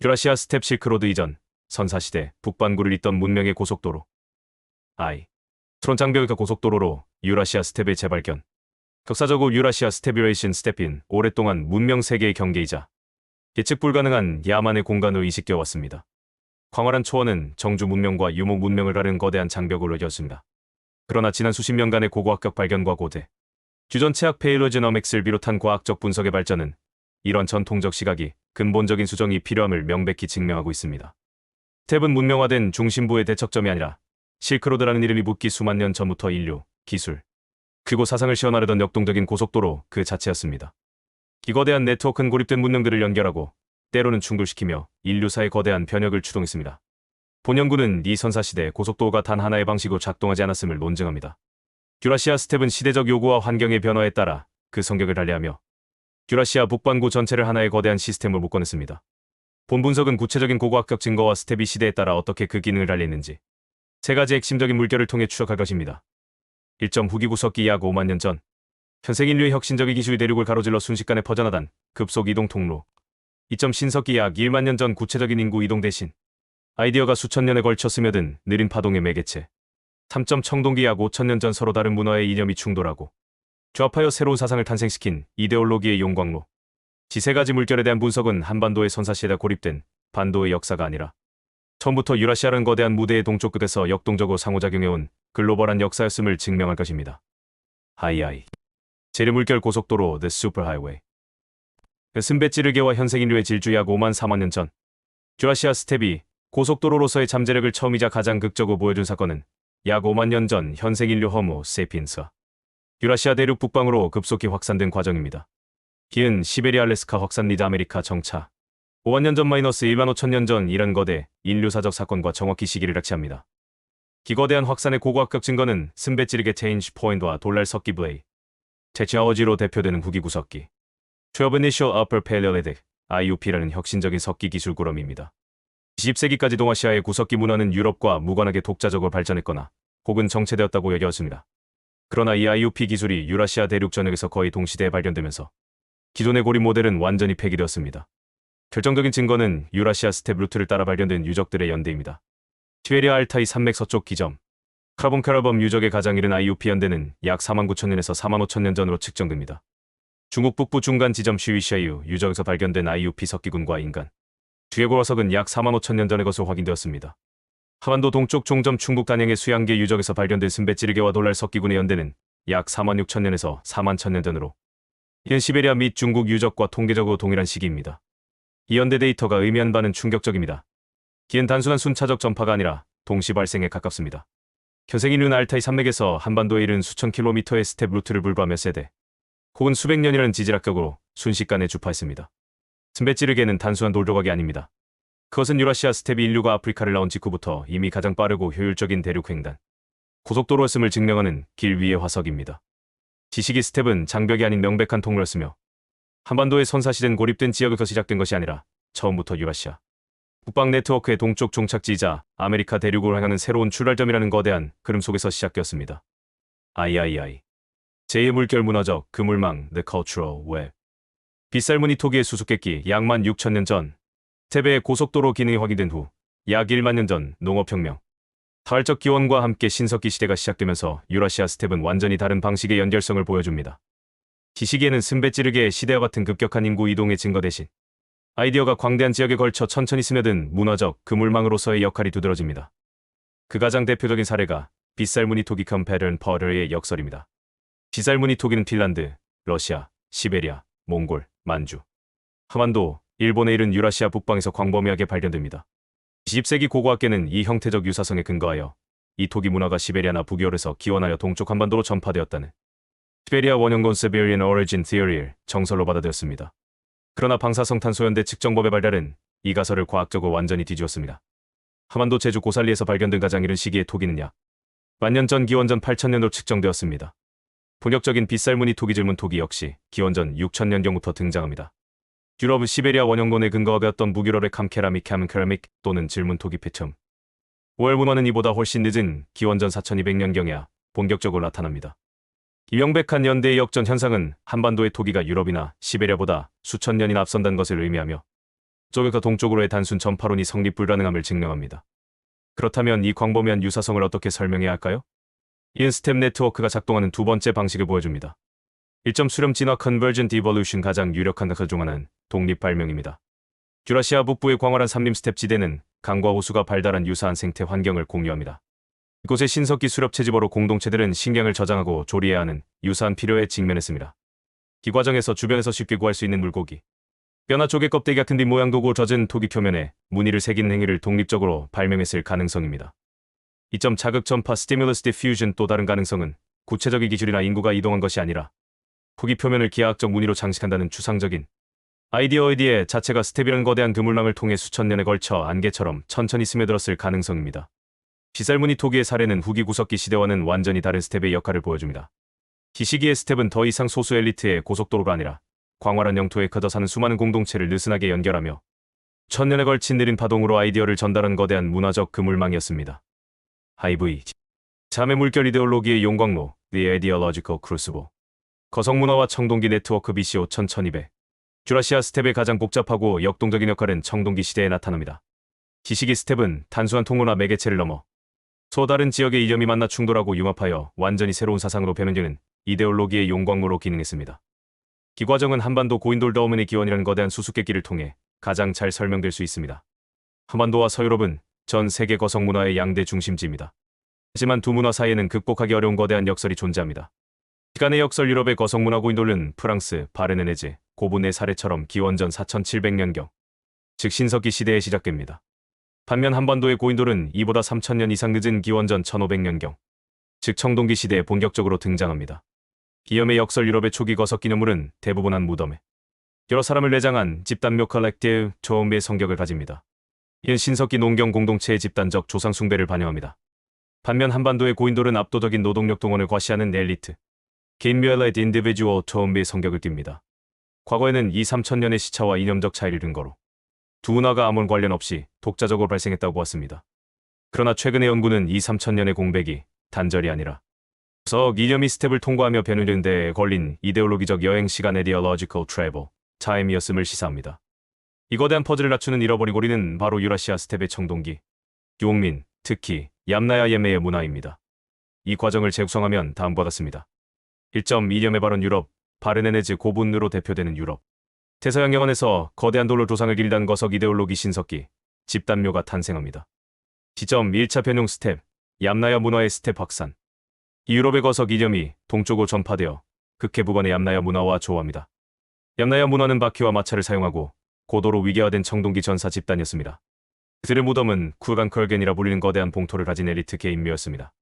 유라시아 스텝 실크로드 이전, 선사시대 북반구를 잇던 문명의 고속도로. 트론장벽의 고속도로로 유라시아 스텝의 재발견. 역사적으로 유라시아 스테비레이션 스텝인 오랫동안 문명 세계의 경계이자 예측 불가능한 야만의 공간으로 인식되어 왔습니다. 광활한 초원은 정주 문명과 유목 문명을 가르는 거대한 장벽으로 이어졌습니다. 그러나 지난 수십 년간의 고고학적 발견과 고대, 주전체학 페일로제너믹스를 비롯한 과학적 분석의 발전은 이런 전통적 시각이 근본적인 수정이 필요함을 명백히 증명하고 있습니다. 스텝은 문명화된 중심부의 대척점이 아니라 실크로드라는 이름이 붙기 수만 년 전부터 인류, 기술, 그리고 사상을 시원하려던 역동적인 고속도로 그 자체였습니다. 이 거대한 네트워크는 고립된 문명들을 연결하고 때로는 충돌시키며 인류사의 거대한 변혁을 추동했습니다. 본 연구는 이 선사시대 고속도로가 단 하나의 방식으로 작동하지 않았음을 논증합니다. 유라시아 스텝은 시대적 요구와 환경의 변화에 따라 그 성격을 달리하며 유라시아 북반구 전체를 하나의 거대한 시스템으로 묶어냈습니다. 본 분석은 구체적인 고고학적 증거와 스텝이 시대에 따라 어떻게 그 기능을 달리했는지 세 가지 핵심적인 물결을 통해 추적할 것입니다. 1점 후기 구석기 약 5만 년 전, 현생 인류의 혁신적인 기술이 대륙을 가로질러 순식간에 퍼져나간 급속 이동 통로. 2점 신석기 약 1만 년 전 구체적인 인구 이동 대신 아이디어가 수천 년에 걸쳐 스며든 느린 파동의 매개체. 3점 청동기 약 5천 년 전 서로 다른 문화의 이념이 충돌하고 조합하여 새로운 사상을 탄생시킨 이데올로기의 용광로. 이 세 가지 물결에 대한 분석은 한반도의 선사시대에 고립된 반도의 역사가 아니라 처음부터 유라시아라는 거대한 무대의 동쪽 끝에서 역동적으로 상호작용해온 글로벌한 역사였음을 증명할 것입니다. 재래물결 고속도로 The Superhighway. 스뵣지르게와 현생 인류의 질주 약 5만 4만 년 전, 유라시아 스텝이 고속도로로서의 잠재력을 처음이자 가장 극적으로 보여준 사건은 약 5만 년 전 현생 인류 허무 세피엔스가 유라시아 대륙 북방으로 급속히 확산된 과정입니다. 기은 시베리아 알래스카 확산 리드 아메리카 정차. 5만 년 전 마이너스 1만 5천 년 전 이런 거대 인류사적 사건과 정확히 시기를 일치합니다. 기거대한 확산의 고고학적 증거는 스뵣지르게 체인지 포인트와 돌날 석기 블레이, 테치nolo지로 대표되는 후기 구석기, Twelve Initial Upper Paleolithic, IUP라는 혁신적인 석기 기술 구럼입니다. 20세기까지 동아시아의 구석기 문화는 유럽과 무관하게 독자적으로 발전했거나 혹은 정체되었다고 여겨졌습니다. 그러나 이 IUP 기술이 유라시아 대륙 전역에서 거의 동시대에 발견되면서 기존의 고립 모델은 완전히 폐기되었습니다. 결정적인 증거는 유라시아 스텝 루트를 따라 발견된 유적들의 연대입니다. 시베리아 알타이 산맥 서쪽 기점, 카본카라범 유적의 가장 이른 IUP 연대는 약 4만 9천 년에서 4만 5천 년 전으로 측정됩니다. 중국 북부 중간 지점 쉬위샤유 유적에서 발견된 IUP 석기군과 인간, 뒤에고화석은 약 4만 5천 년 전의 것으로 확인되었습니다. 하반도 동쪽 종점 충북 단양의 수양계 유적에서 발견된 스뵣지르게와 돌날 석기군의 연대는 약 4만 6천 년에서 4만 1천 년 전으로 현 시베리아 및 중국 유적과 통계적으로 동일한 시기입니다. 이 연대 데이터가 의미한 바는 충격적입니다. 기은 단순한 순차적 전파가 아니라 동시 발생에 가깝습니다. 현생 인류는 알타이 산맥에서 한반도에 이른 수천 킬로미터의 스텝 루트를 불과몇 세대, 혹은 수백 년이라는 지질학적으로 순식간에 주파했습니다. 스뵣지르게는 단순한 돌조각이 아닙니다. 그것은 유라시아 스텝이 인류가 아프리카를 나온 직후부터 이미 가장 빠르고 효율적인 대륙 횡단, 고속도로였음을 증명하는 길 위의 화석입니다. 지식이 스텝은 장벽이 아닌 명백한 통로였으며 한반도의 선사시대는 고립된 지역에서 시작된 것이 아니라 처음부터 유라시아 북방 네트워크의 동쪽 종착지이자 아메리카 대륙으로 향하는 새로운 출발점이라는 거대한 흐름 속에서 시작되었습니다. 제2의 물결 문화적 그물망 The Cultural Web. 빗살무늬 토기의 수수께끼 약 1만 6천 년 전, 스텝의 고속도로 기능이 확인된 후 약 1만 년 전 농업혁명, 사활적 기원과 함께 신석기 시대가 시작되면서 유라시아 스텝은 완전히 다른 방식의 연결성을 보여줍니다. 이 시기에는 스뵣지르게의 시대와 같은 급격한 인구 이동의 증거 대신 아이디어가 광대한 지역에 걸쳐 천천히 스며든 문화적 그물망으로서의 역할이 두드러집니다. 그 가장 대표적인 사례가 빗살무늬 토기 컴패런 퍼르의 역설입니다. 빗살무늬 토기는 핀란드, 러시아, 시베리아, 몽골, 만주, 하만도, 일본에 이른 유라시아 북방에서 광범위하게 발견됩니다. 20세기 고고학계는 이 형태적 유사성에 근거하여 이 토기 문화가 시베리아나 북유럽에서 기원하여 동쪽 한반도로 전파되었다는 시베리아 원형건 Siberian Origin Theory를 정설로 받아들였습니다. 그러나 방사성탄소 연대 측정법의 발달은 이 가설을 과학적으로 완전히 뒤집었습니다. 하만도 제주 고살리에서 발견된 가장 이른 시기의 토기는 약 만년 전 기원전 8천년으로 측정되었습니다. 본격적인 빗살무늬 토기 질문 토기 역시 기원전 6천년경부터 등장합니다. 유럽 시베리아 원형론의 근거가 되었던 북유럽의 캠케라믹 캠케라믹 또는 질문 토기 패텀. 오엘 문화는 이보다 훨씬 늦은 기원전 4200년경에야 본격적으로 나타납니다. 이 명백한 연대의 역전 현상은 한반도의 토기가 유럽이나 시베리아보다 수천 년이나 앞선다는 것을 의미하며 쪽에서 동쪽으로의 단순 전파론이 성립 불가능함을 증명합니다. 그렇다면 이 광범위한 유사성을 어떻게 설명해야 할까요? 이은 스텝 네트워크가 작동하는 두 번째 방식을 보여줍니다. 1점 수렴 진화 컨버전트 이볼루션 가장 유력한 것을 중 하나는 독립 발명입니다. 유라시아 북부의 광활한 산림 스텝 지대는 강과 호수가 발달한 유사한 생태 환경을 공유합니다. 이곳의 신석기 수렵 채집으로 공동체들은 식량을 저장하고 조리해야 하는 유사한 필요에 직면했습니다. 이 과정에서 주변에서 쉽게 구할 수 있는 물고기, 뼈나 조개 껍데기 같은 뒷모양도고 젖은 토기 표면에 무늬를 새기는 행위를 독립적으로 발명했을 가능성입니다. 2점 자극 전파 스티뮬러스 디퓨전 또 다른 가능성은 구체적인 기술이나 인구가 이동한 것이 아니라 토기 표면을 기하학적 무늬로 장식한다는 추상적인 아이디어에 자체가 스텝이라는 거대한 그물망을 통해 수천 년에 걸쳐 안개처럼 천천히 스며들었을 가능성입니다. 비살무늬 토기의 사례는 후기 구석기 시대와는 완전히 다른 스텝의 역할을 보여줍니다. 이 시기의 스텝은 더 이상 소수 엘리트의 고속도로가 아니라 광활한 영토에 거저 사는 수많은 공동체를 느슨하게 연결하며 천년에 걸친 느린 파동으로 아이디어를 전달한 거대한 문화적 그물망이었습니다. IV 자매 물결 이데올로기의 용광로 The Ideological Crucible 거성문화와 청동기 네트워크 BC 5200 주라시아 스텝의 가장 복잡하고 역동적인 역할은 청동기 시대에 나타납니다. 이 시기 스텝은 단순한 통로나 매개체를 넘어 소다른 지역의 이념이 만나 충돌하고 융합하여 완전히 새로운 사상으로 변형되는 이데올로기의 용광로로 기능했습니다. 이 과정은 한반도 고인돌 더우먼의 기원이라는 거대한 수수께끼를 통해 가장 잘 설명될 수 있습니다. 한반도와 서유럽은 전 세계 거성 문화의 양대 중심지입니다. 하지만 두 문화 사이에는 극복하기 어려운 거대한 역설이 존재합니다. 시간의 역설 유럽의 거성 문화 고인돌은 프랑스, 바르네네즈, 고분의 사례처럼 기원전 4700년경, 즉 신석기 시대에 시작됩니다. 반면 한반도의 고인돌은 이보다 3000년 이상 늦은 기원전 1500년경, 즉 청동기 시대에 본격적으로 등장합니다. 기염의 역설 유럽의 초기 거석 기념물은 대부분 한 무덤에 여러 사람을 내장한 집단묘 컬렉티브 조음의 성격을 가집니다. 이는 신석기 농경 공동체의 집단적 조상 숭배를 반영합니다. 반면 한반도의 고인돌은 압도적인 노동력 동원을 과시하는 엘리트, 개인묘엘라이트 인디비주얼 조음의 성격을 띱니다. 과거에는 2~3천년의 시차와 이념적 차이를 근거로 두 문화가 아무런 관련 없이 독자적으로 발생했다고 보았습니다. 그러나 최근의 연구는 2~3천년의 공백이 단절이 아니라 석 이념이 스텝을 통과하며 변형된 데에 걸린 이데올로기적 여행 시간 ideological travel 타임이었음을 시사합니다. 이 거대한 퍼즐을 낮추는 잃어버린 고리는 바로 유라시아 스텝의 청동기, 유목민, 특히 얌나야 예매의 문화입니다. 이 과정을 재구성하면 다음과 같습니다. 1점 이념의 발원 유럽, 바르네네즈 고분으로 대표되는 유럽. 태서양경원에서 거대한 돌로 조상을 기리던 거석 이데올로기 신석기, 집단묘가 탄생합니다. 지점 1차 변형 스텝, 얌나야 문화의 스텝 확산. 이 유럽의 거석 이념이 동쪽으로 전파되어 극해 부근의 얌나야 문화와 조화합니다. 얌나야 문화는 바퀴와 마차를 사용하고 고도로 위계화된 청동기 전사 집단이었습니다. 그들의 무덤은 쿨간컬겐이라 불리는 거대한 봉토를 가진 엘리트 개인묘였습니다.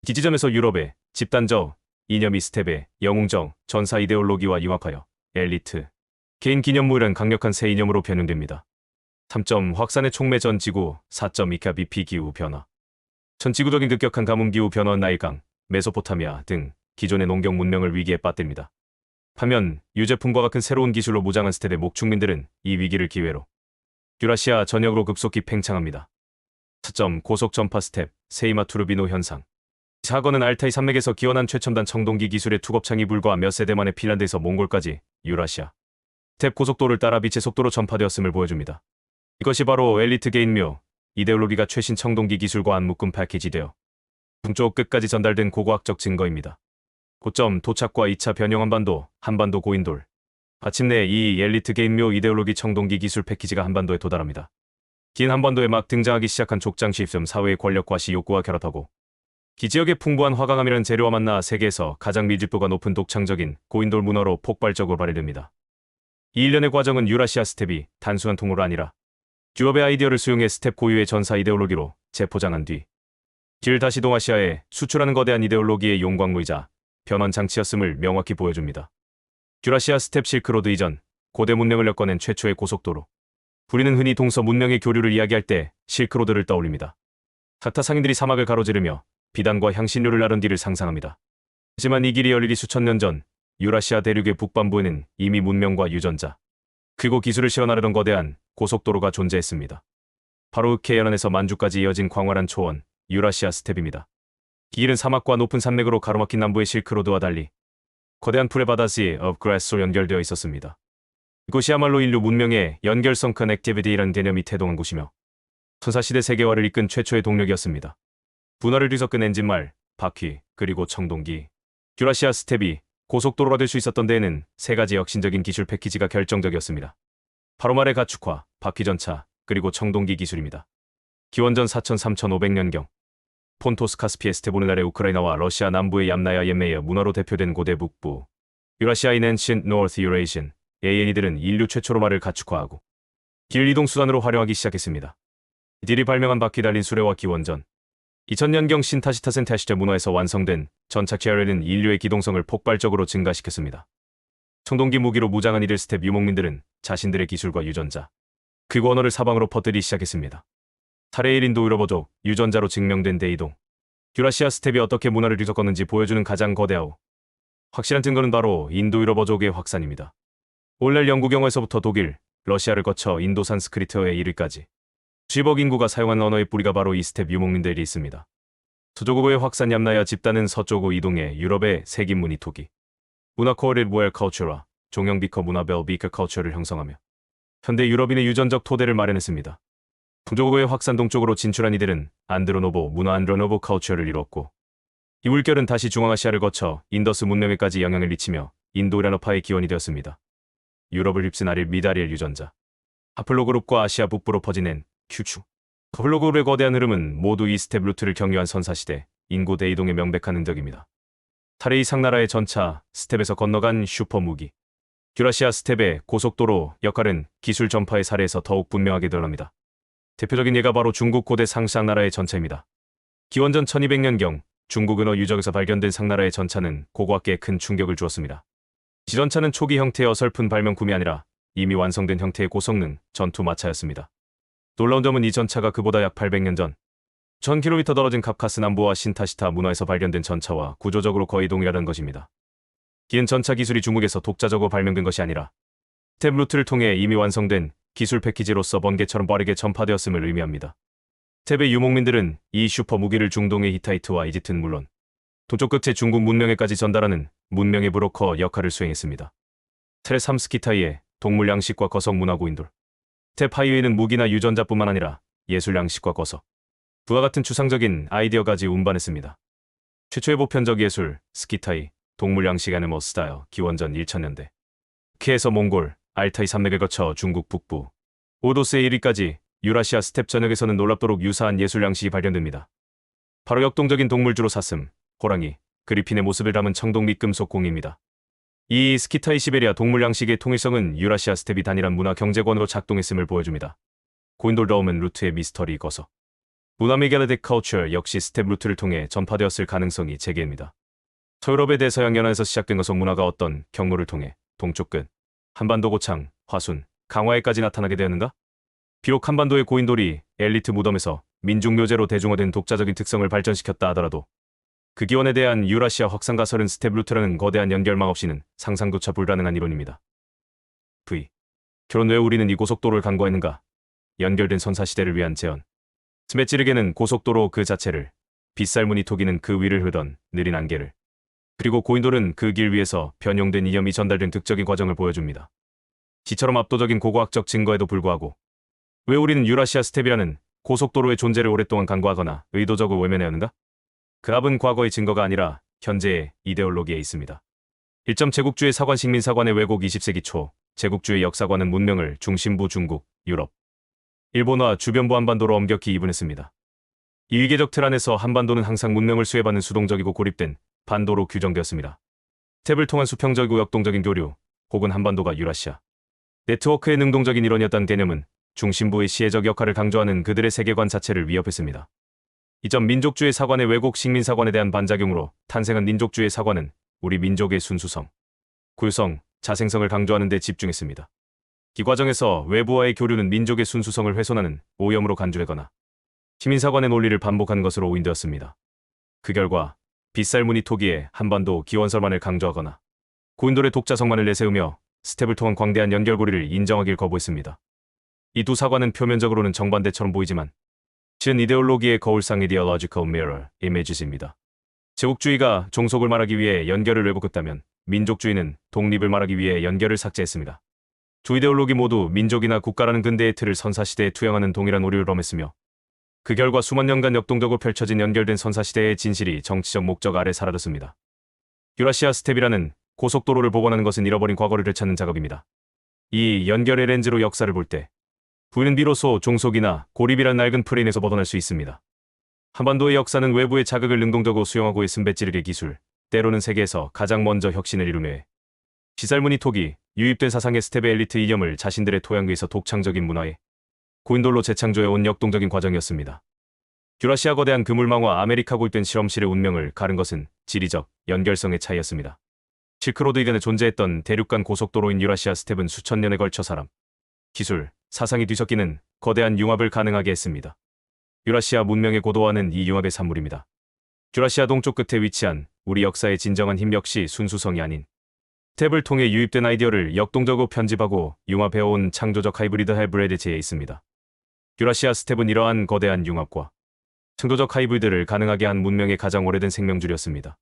이 지점에서 유럽의 집단적 이념이 스텝의 영웅적 전사 이데올로기와 융합하여 엘리트 개인 기념물은 강력한 새 이념으로 변형됩니다. 3점 확산의 촉매 전 지구 4점 이카 BP 기후 변화. 전 지구적인 급격한 가뭄 기후 변화 나일강, 메소포타미아 등 기존의 농경 문명을 위기에 빠뜨립니다. 반면 유제품과 같은 새로운 기술로 무장한 스텝의 목축민들은 이 위기를 기회로 유라시아 전역으로 급속히 팽창합니다. 4점 고속 전파 스텝 세이마 투르비노 현상. 사건은 알타이 산맥에서 기원한 최첨단 청동기 기술의 투겁창이 불과 몇 세대 만에 핀란드에서 몽골까지 유라시아 스텝 고속도로를 따라 빛의 속도로 전파되었음을 보여줍니다. 이것이 바로 엘리트 개인묘 이데올로기가 최신 청동기 기술과 한 묶음 패키지되어 동쪽 끝까지 전달된 고고학적 증거입니다. 고점 도착과 2차 변형 한반도 고인돌. 마침내 이 엘리트 개인묘 이데올로기 청동기 기술 패키지가 한반도에 도달합니다. 긴 한반도에 막 등장하기 시작한 족장 시스템 사회의 권력과 시 욕구와 결합하고 기지역의 풍부한 화강암이라는 재료와 만나 세계에서 가장 밀집도가 높은 독창적인 고인돌 문화로 폭발적으로 발휘됩니다. 이 일련의 과정은 유라시아 스텝이 단순한 통로가 아니라 유럽의 아이디어를 수용해 스텝 고유의 전사 이데올로기로 재포장한 뒤 길 다시 동아시아에 수출하는 거대한 이데올로기의 용광로이자 변환 장치였음을 명확히 보여줍니다. 유라시아 스텝 실크로드 이전 고대 문명을 엮어낸 최초의 고속도로. 우리는 흔히 동서 문명의 교류를 이야기할 때 실크로드를 떠올립니다. 각타 상인들이 사막을 가로지르며 비단과 향신료를 나른 뒤를 상상합니다. 하지만 이 길이 열리기 수천 년 전 유라시아 대륙의 북반부에는 이미 문명과 유전자 그리고 기술을 실어나르던 거대한 고속도로가 존재했습니다. 바로 흑해 연안에서 만주까지 이어진 광활한 초원 유라시아 스텝입니다. 이 길은 사막과 높은 산맥으로 가로막힌 남부의 실크로드와 달리 거대한 풀의 바다지 of Grass로 연결되어 있었습니다. 이곳이야말로 인류 문명의 연결성 커넥티비티라는 개념이 태동한 곳이며 선사시대 세계화를 이끈 최초의 동력이었습니다. 분화를 뒤섞은 엔진말, 바퀴, 그리고 청동기, 유라시아 스텝이 고속도로가 될 수 있었던 데에는 세 가지 혁신적인 기술 패키지가 결정적이었습니다. 바로 말의 가축화, 바퀴전차, 그리고 청동기 기술입니다. 기원전 4,000-3,500년경 폰토스 카스피에 스테보는 아래 우크라이나와 러시아 남부의 얌나야 옌메이어 문화로 대표된 고대 북부 유라시아인 Ancient North Eurasian AN이들은 인류 최초로 말을 가축화하고 길 이동 수단으로 활용하기 시작했습니다. 이들이 발명한 바퀴 달린 수레와 기원전 2000년경 신타시타센타 시대 문화에서 완성된 전차 캐럴은 인류의 기동성을 폭발적으로 증가시켰습니다. 청동기 무기로 무장한 이들 스텝 유목민들은 자신들의 기술과 유전자, 그리고 언어를 사방으로 퍼뜨리기 시작했습니다. 사례 1 인도 유럽어족 유전자로 증명된 대이동 유라시아 스텝이 어떻게 문화를 뒤섞었는지 보여주는 가장 거대하고 확실한 증거는 바로 인도 유럽어족의 확산입니다. 오늘날 영국 영어에서부터 독일, 러시아를 거쳐 인도 산스크리트어에 이르기까지 10억 인구가 사용하는 언어의 뿌리가 바로 이 스텝 유목민들이 있습니다. 서쪽의 확산 얌나야 집단은 서쪽으로 이동해 유럽의 색인 무늬 토기 문화 코어릴 무엘 컬처라 종형 비커 문화 벨 비커 컬처를 형성하며 현대 유럽인의 유전적 토대를 마련했습니다. 동쪽의 확산 동쪽으로 진출한 이들은 안드로노보 문화 안드로노보 컬처를 이뤘고 이 물결은 다시 중앙아시아를 거쳐 인더스 문명에까지 영향을 미치며 인도이란어파의 기원이 되었습니다. 유럽을 휩쓴 아릴 미다리엘 유전자 하플로그룹과 아시아 북부로 퍼지는 큐추 하플로그룹의 거대한 흐름은 모두 이 스텝 루트를 경유한 선사시대 인구 대이동의 명백한 흔적입니다. 타레이 상나라의 전차 스텝에서 건너간 슈퍼무기 유라시아 스텝의 고속도로 역할은 기술 전파의 사례에서 더욱 분명하게 드러납니다. 대표적인 예가 바로 중국 고대 상상나라의 전차입니다. 기원전 1200년경 중국 은어 유적에서 발견된 상나라의 전차는 고고학계에 큰 충격을 주었습니다. 이 전차는 초기 형태의 어설픈 발명품이 아니라 이미 완성된 형태의 고성능 전투 마차였습니다. 놀라운 점은 이 전차가 그보다 약 800년 전 1000km 떨어진 카카스 남부와 신타시타 문화에서 발견된 전차와 구조적으로 거의 동일하다는 것입니다. 이는 전차 기술이 중국에서 독자적으로 발명된 것이 아니라 스텝 루트를 통해 이미 완성된 기술 패키지로서 번개처럼 빠르게 전파되었음을 의미합니다. 스텝의 유목민들은 이 슈퍼 무기를 중동의 히타이트와 이집트는 물론 동쪽 끝에 중국 문명에까지 전달하는 문명의 브로커 역할을 수행했습니다. 스텝 3 스키타이의 동물 양식과 거석 문화 고인돌 스텝 하이웨이는 무기나 유전자뿐만 아니라 예술 양식과 거석, 부와 같은 추상적인 아이디어까지 운반했습니다. 최초의 보편적 예술, 스키타이, 동물 양식 애니멀 스타일, 기원전 1000년대. 키에서 몽골, 알타이 산맥을 거쳐 중국 북부, 오도스에 이르기까지 유라시아 스텝 전역에서는 놀랍도록 유사한 예술 양식이 발견됩니다. 바로 역동적인 동물주로 사슴, 호랑이, 그리핀의 모습을 담은 청동리 금속 공입니다. 이 스키타이 시베리아 동물 양식의 통일성은 유라시아 스텝이 단일한 문화 경제권으로 작동했음을 보여줍니다. 고인돌 더우먼 루트의 미스터리 거석. 문화 메갈리틱 컬처 역시 스텝 루트를 통해 전파되었을 가능성이 제기됩니다. 서유럽의 대서양 연안에서 시작된 거석 문화가 어떤 경로를 통해 동쪽 끝, 한반도 고창, 화순, 강화에까지 나타나게 되었는가? 비록 한반도의 고인돌이 엘리트 무덤에서 민중묘제로 대중화된 독자적인 특성을 발전시켰다 하더라도 그 기원에 대한 유라시아 확산과 서른 스텝 루트라는 거대한 연결망 없이는 상상조차 불가능한 이론입니다. V. 결혼 왜 우리는 이 고속도로를 간과했는가? 연결된 선사시대를 위한 재현. 스매찌르게는 고속도로 그 자체를, 빗살무늬 토기는 그 위를 흐르던 느린 안개를, 그리고 고인돌은 그 길 위에서 변형된 이념이 전달된 득적인 과정을 보여줍니다. 시처럼 압도적인 고고학적 증거에도 불구하고 왜 우리는 유라시아 스텝이라는 고속도로의 존재를 오랫동안 간과하거나 의도적으로 외면해왔는가? 그 답은 과거의 증거가 아니라 현재의 이데올로기에 있습니다. 1점 제국주의 사관 식민사관의 왜곡 20세기 초 제국주의 역사관은 문명을 중심부 중국, 유럽, 일본과 주변부 한반도로 엄격히 이분했습니다. 이 위계적 틀 안에서 한반도는 항상 문명을 수혜받는 수동적이고 고립된 반도로 규정되었습니다. 스텝을 통한 수평적이고 역동적인 교류, 혹은 한반도가 유라시아 네트워크의 능동적인 일원이었다는 개념은 중심부의 시혜적 역할을 강조하는 그들의 세계관 자체를 위협했습니다. 이 점 민족주의 사관의 왜곡 식민사관에 대한 반작용으로 탄생한 민족주의 사관은 우리 민족의 순수성, 고유성, 자생성을 강조하는 데 집중했습니다. 이 과정에서 외부와의 교류는 민족의 순수성을 훼손하는 오염으로 간주하거나 시민사관의 논리를 반복한 것으로 오인되었습니다. 그 결과 빗살무늬 토기의 한반도 기원설만을 강조하거나 고인돌의 독자성만을 내세우며 스텝을 통한 광대한 연결고리를 인정하길 거부했습니다. 이 두 사관은 표면적으로는 정반대처럼 보이지만 실은 이데올로기의 거울상 ideological mirror images입니다. 제국주의가 종속을 말하기 위해 연결을 왜곡했다면 민족주의는 독립을 말하기 위해 연결을 삭제했습니다. 두 이데올로기 모두 민족이나 국가라는 근대의 틀을 선사시대에 투영하는 동일한 오류를 범했으며 그 결과 수만 년간 역동적으로 펼쳐진 연결된 선사시대의 진실이 정치적 목적 아래 사라졌습니다. 유라시아 스텝이라는 고속도로를 복원하는 것은 잃어버린 과거를 찾는 작업입니다. 이 연결의 렌즈로 역사를 볼 때 우리는 비로소 종속이나 고립이란 낡은 프레임에서 벗어날 수 있습니다. 한반도의 역사는 외부의 자극을 능동적으로 수용하고 있음 배찌르기의 기술, 때로는 세계에서 가장 먼저 혁신을 이루며 시살무늬 톡이 유입된 사상의 스텝의 엘리트 이념을 자신들의 토양위에서 독창적인 문화에 고인돌로 재창조해온 역동적인 과정이었습니다. 유라시아 거대한 그물망과 아메리카 고입된 실험실의 운명을 가른 것은 지리적 연결성의 차이였습니다. 실크로드 이전에 존재했던 대륙 간 고속도로인 유라시아 스텝은 수천 년에 걸쳐 사람, 기술, 사상이 뒤섞이는 거대한 융합을 가능하게 했습니다. 유라시아 문명의 고도화는 이 융합의 산물입니다. 유라시아 동쪽 끝에 위치한 우리 역사의 진정한 힘 역시 순수성이 아닌 스텝을 통해 유입된 아이디어를 역동적으로 편집하고 융합해온 창조적 하이브리드 하이브리드에 제해 있습니다. 유라시아 스텝은 이러한 거대한 융합과 창조적 하이브리드를 가능하게 한 문명의 가장 오래된 생명줄이었습니다.